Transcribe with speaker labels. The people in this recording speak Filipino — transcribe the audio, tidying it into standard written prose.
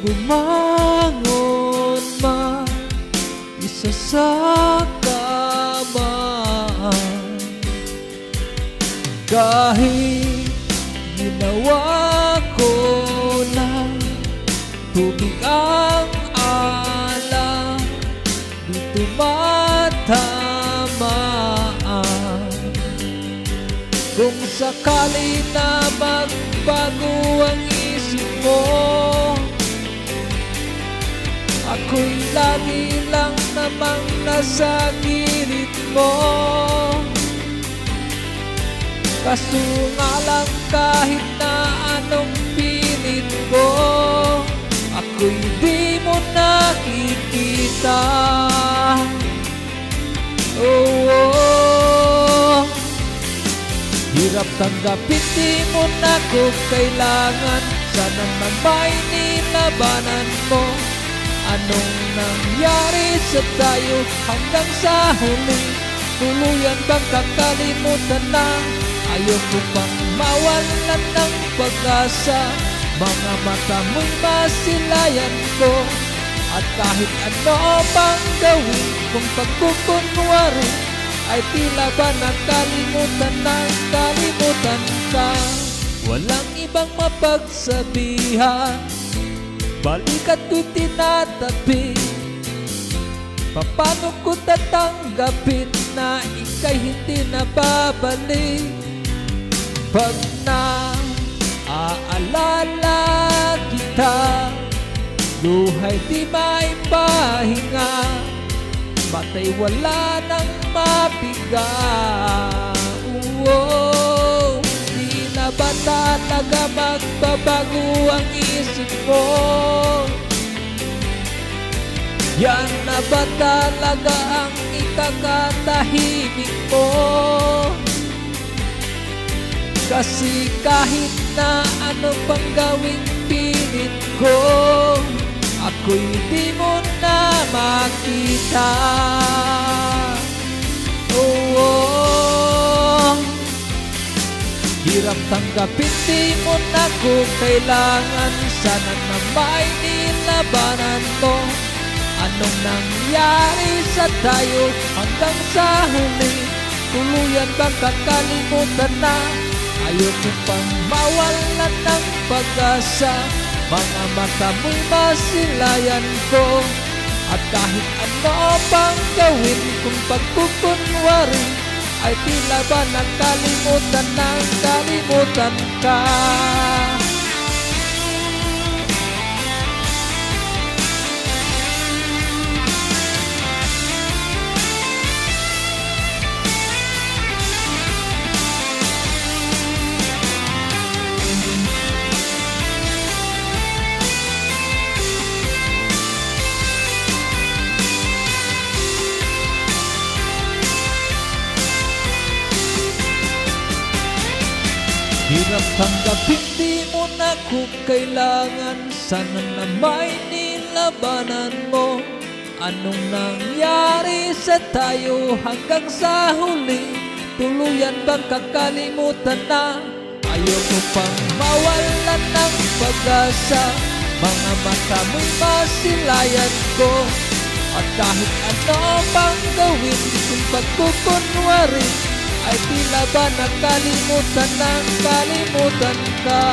Speaker 1: bumangon man, isa sa kamaan. Kahit ginawa ko na tubig ang alam, di tumatamaan. Kung sakali na magbago ang isip mo, ako'y lagi lang namang nasa gilid mo. Kaso nga lang kahit na anong pilit ko, ako'y di mo nakikita. Oh, hirap tanggapin, di mo na ko kailangan. Sana namay nilabanan mo. Anong nangyari sa tayo hanggang sa huli? Tuluyan bang kakalimutan na? Ayoko pang mawalan ng pag-asa. Mga mata mo'y masilayan ko, at kahit ano pang gawin kung pagkukunwari, ay tila ba nakalimutan na kalimutan ka. Walang ibang mapagsabihan, balikat ko'y tinatabi. Paano ko tatanggapin na ika'y hindi na babalik? Pag naaalala kita, luhay di maipahinga, matay wala nang mapiga. Oh, di na ba talaga magbabago ang isip mo? Yan na ba talaga ang ikakatahimik mo? Kasi kahit na ano pang gawing pilit ko, ako'y di mo na makita. Oh, hirap tanggapin, di mo na ko kailangan. Sana na may nilabanan mo. Anong nangyari sa tayo hanggang sa huli? Tuluyan bang kakalimutan na? Ayoko pang mawalan ng pag-asa. Mga mata mo'y masilayan ko, at kahit ano pang gawin kung pagkukunwari, ay tila ba nakalimutan na kalimutan ka. Hirap tanggapin, di mo na ko kailangan. Sana na may nilabanan mo. Anong nangyari sa tayo hanggang sa huli? Tuluyan bang kakalimutan na? Ayoko pang mawalan ng pag-asa. Mga mata mo'y masilayan ko, at kahit ano pang gawin kung pagkukunwari, ay tila ba nakalimutan ng kalimutan ka.